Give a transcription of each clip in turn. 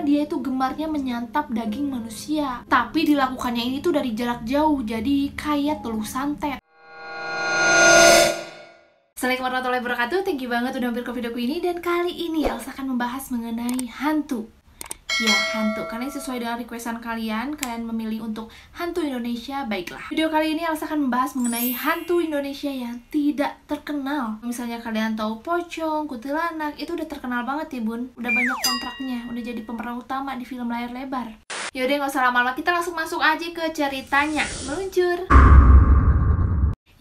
karena dia itu gemarnya menyantap daging manusia. Tapi dilakukannya ini tuh dari jarak jauh, jadi kayak telur santet. Assalamualaikum warahmatullahi wabarakatuh. Thank you banget udah mampir ke videoku ini. Dan kali ini Elsa akan membahas mengenai hantu. Ya, hantu, karena sesuai dengan requestan kalian memilih untuk hantu Indonesia. Baiklah, video kali ini Elsa akan membahas mengenai hantu Indonesia yang tidak terkenal. Misalnya kalian tahu pocong, kuntilanak, itu udah terkenal banget ya bun. Udah banyak kontraknya, udah jadi pemeran utama di film layar lebar. Yaudah, gak usah lama-lama, kita langsung masuk aja ke ceritanya. Meluncur.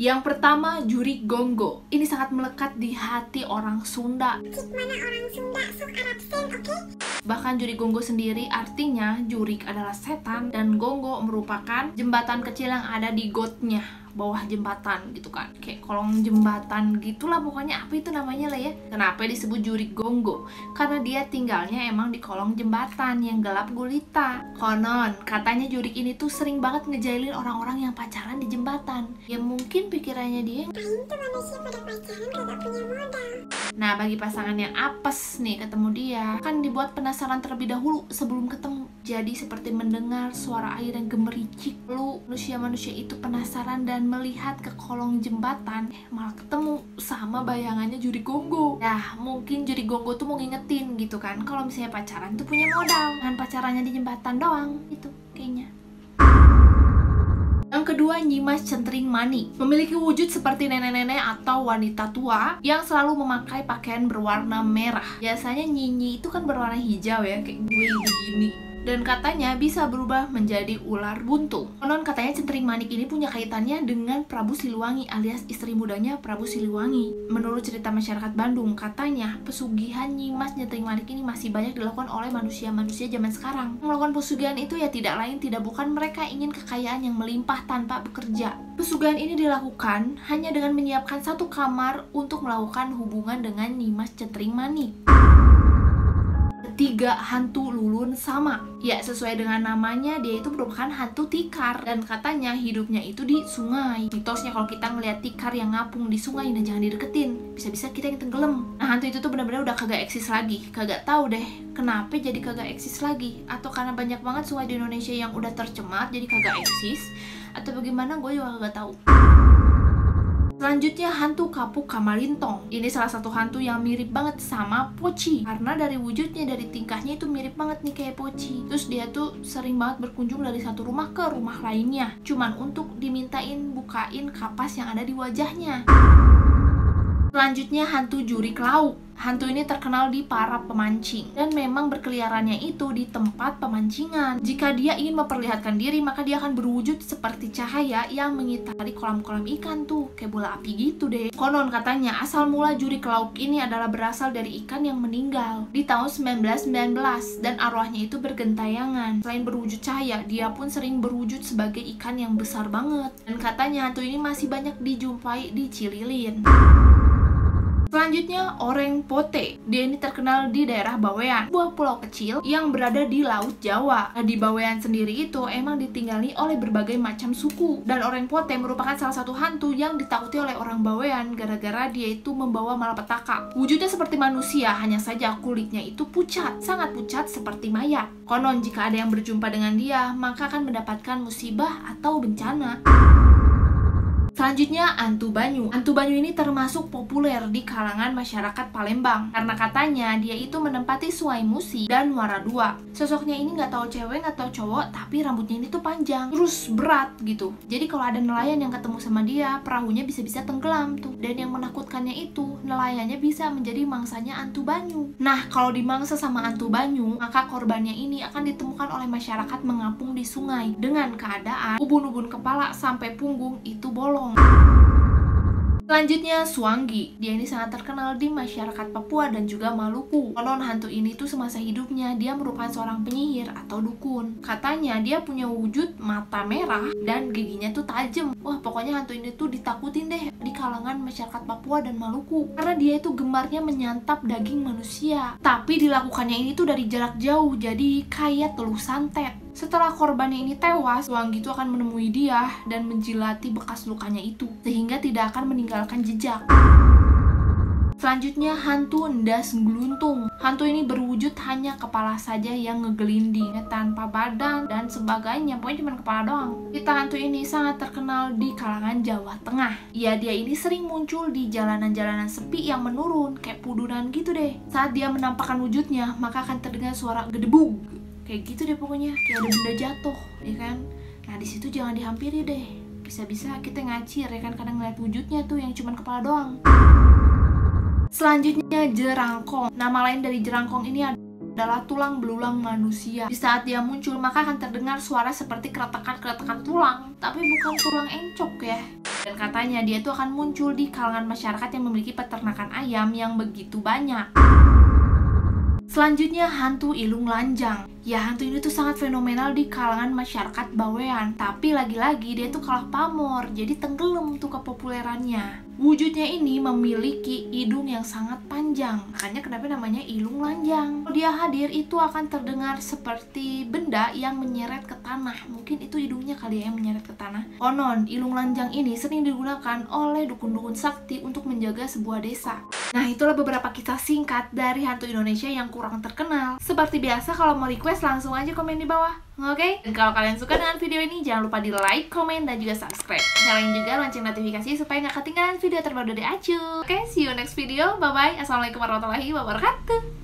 Yang pertama, Jurik Gonggo. Ini sangat melekat di hati orang Sunda. Mana orang Sunda, sok Arab sen, oke? Bahkan Jurik Gonggo sendiri artinya Jurik adalah setan dan Gonggo merupakan jembatan kecil yang ada di gotnya, bawah jembatan gitu kan, kayak kolong jembatan gitulah pokoknya. Apa itu namanya lah ya. Kenapa disebut Jurik Gonggo? Karena dia tinggalnya emang di kolong jembatan yang gelap gulita. Konon katanya Jurik ini tuh sering banget ngejailin orang-orang yang pacaran di jembatan. Ya mungkin pikirannya dia, Paling tuh manusia pada pacaran kagak punya modal. nah bagi pasangan yang apes nih ketemu dia, kan dibuat penasaran terlebih dahulu sebelum ketemu. Jadi seperti mendengar suara air yang gemericik. Lalu manusia-manusia itu penasaran dan melihat ke kolong jembatan, malah ketemu sama bayangannya Jurik Gonggo. Nah, mungkin Jurik Gonggo tuh mau ngingetin gitu kan, kalau misalnya pacaran tuh punya modal, kan pacarannya di jembatan doang, itu kayaknya. Yang kedua, Nyimas Centring Mani. Memiliki wujud seperti nenek-nenek atau wanita tua yang selalu memakai pakaian berwarna merah. Biasanya Nyinyi itu kan berwarna hijau ya, kayak gue begini. Dan katanya bisa berubah menjadi ular buntung. Konon katanya Centring Manik ini punya kaitannya dengan Prabu Siliwangi alias istri mudanya Prabu Siliwangi. Menurut cerita masyarakat Bandung, katanya pesugihan Nyimas Centring Manik ini masih banyak dilakukan oleh manusia-manusia zaman sekarang. Melakukan pesugihan itu ya tidak lain tidak bukan mereka ingin kekayaan yang melimpah tanpa bekerja. Pesugihan ini dilakukan hanya dengan menyiapkan satu kamar untuk melakukan hubungan dengan Nyimas Centring Manik. Ketiga, hantu Lulun Sama. Ya, sesuai dengan namanya, dia itu merupakan hantu tikar dan katanya hidupnya itu di sungai. Mitosnya kalau kita ngeliat tikar yang ngapung di sungai dan jangan dideketin, bisa-bisa kita yang tenggelam. Nah, hantu itu tuh benar-benar udah kagak eksis lagi. Kagak tahu deh kenapa jadi kagak eksis lagi, atau karena banyak banget sungai di Indonesia yang udah tercemar jadi kagak eksis, atau bagaimana gue juga kagak tahu. Selanjutnya, hantu Kapuk Kamalintong. Ini salah satu hantu yang mirip banget sama Poci, karena dari wujudnya, dari tingkahnya itu mirip banget nih kayak Poci. Terus dia tuh sering banget berkunjung dari satu rumah ke rumah lainnya, cuman untuk dimintain bukain kapas yang ada di wajahnya. Selanjutnya, hantu Jurik Lauk. Hantu ini terkenal di para pemancing dan memang berkeliarannya itu di tempat pemancingan. Jika dia ingin memperlihatkan diri, maka dia akan berwujud seperti cahaya yang mengitari kolam-kolam ikan tuh, kayak bola api gitu deh. Konon katanya asal mula Jurik Lauk ini adalah berasal dari ikan yang meninggal di tahun 1919 dan arwahnya itu bergentayangan. Selain berwujud cahaya, dia pun sering berwujud sebagai ikan yang besar banget. Dan katanya hantu ini masih banyak dijumpai di Cililin. Selanjutnya, Oreng Pote. Dia ini terkenal di daerah Bawean, sebuah pulau kecil yang berada di Laut Jawa. Nah, di Bawean sendiri itu emang ditinggali oleh berbagai macam suku. Dan Oreng Pote merupakan salah satu hantu yang ditakuti oleh orang Bawean gara-gara dia itu membawa malapetaka. Wujudnya seperti manusia, hanya saja kulitnya itu pucat, sangat pucat seperti mayat. Konon jika ada yang berjumpa dengan dia, maka akan mendapatkan musibah atau bencana. Selanjutnya, Hantu Banyu. Hantu Banyu ini termasuk populer di kalangan masyarakat Palembang karena katanya dia itu menempati Sungai Musi dan Muara II. Sosoknya ini nggak tahu cewek nggak tahu cowok, tapi rambutnya ini tuh panjang, terus berat gitu. Jadi kalau ada nelayan yang ketemu sama dia, perahunya bisa-bisa tenggelam tuh. Dan yang menakutkannya itu, nelayannya bisa menjadi mangsanya Hantu Banyu. Nah, kalau dimangsa sama Hantu Banyu, maka korbannya ini akan ditemukan oleh masyarakat mengapung di sungai dengan keadaan ubun-ubun kepala sampai punggung itu bolong. Selanjutnya, Suanggi. Dia ini sangat terkenal di masyarakat Papua dan juga Maluku. Konon hantu ini tuh semasa hidupnya dia merupakan seorang penyihir atau dukun. Katanya dia punya wujud mata merah dan giginya tuh tajam. Wah, pokoknya hantu ini tuh ditakutin deh di kalangan masyarakat Papua dan Maluku karena dia itu gemarnya menyantap daging manusia. Tapi dilakukannya ini tuh dari jarak jauh, jadi kayak telur santet. Setelah korbannya ini tewas, Suanggi itu akan menemui dia dan menjilati bekas lukanya itu, sehingga tidak akan meninggalkan jejak. Selanjutnya hantu endas geluntung. Hantu ini berwujud hanya kepala saja yang ngegelinding, tanpa badan dan sebagainya, pokoknya cuma kepala doang. Cerita hantu ini sangat terkenal di kalangan Jawa Tengah. Dia ini sering muncul di jalanan-jalanan sepi yang menurun, kayak pudunan gitu deh. Saat dia menampakkan wujudnya, maka akan terdengar suara gedebug, kayak gitu deh pokoknya, kayak ada benda jatuh, ya kan? Nah di situ jangan dihampiri deh, bisa-bisa kita ngacir ya kan, kadang ngeliat wujudnya tuh yang cuma kepala doang. Selanjutnya jerangkong. Nama lain dari jerangkong ini adalah tulang belulang manusia. Di saat dia muncul maka akan terdengar suara seperti keretakan tulang, tapi bukan tulang encok ya. Dan katanya dia tuh akan muncul di kalangan masyarakat yang memiliki peternakan ayam yang begitu banyak. Selanjutnya hantu ilung lanjang. Ya hantu ini tuh sangat fenomenal di kalangan masyarakat Bawean. Tapi lagi-lagi dia tuh kalah pamor, jadi tenggelam tuh kepopulerannya. Wujudnya ini memiliki hidung yang sangat panjang, makanya kenapa namanya ilung lanjang. Kalau dia hadir itu akan terdengar seperti benda yang menyeret ke tanah. Mungkin itu hidungnya kali ya yang menyeret ke tanah. Konon ilung lanjang ini sering digunakan oleh dukun-dukun sakti untuk menjaga sebuah desa. Nah itulah beberapa kisah singkat dari hantu Indonesia yang kurang terkenal. Seperti biasa kalau mau request langsung aja komen di bawah, oke? Dan kalau kalian suka dengan video ini jangan lupa di like, komen, dan juga subscribe. Nyalain juga lonceng notifikasi supaya nggak ketinggalan video terbaru dari Acu. Oke, see you next video. Bye bye. Assalamualaikum warahmatullahi wabarakatuh.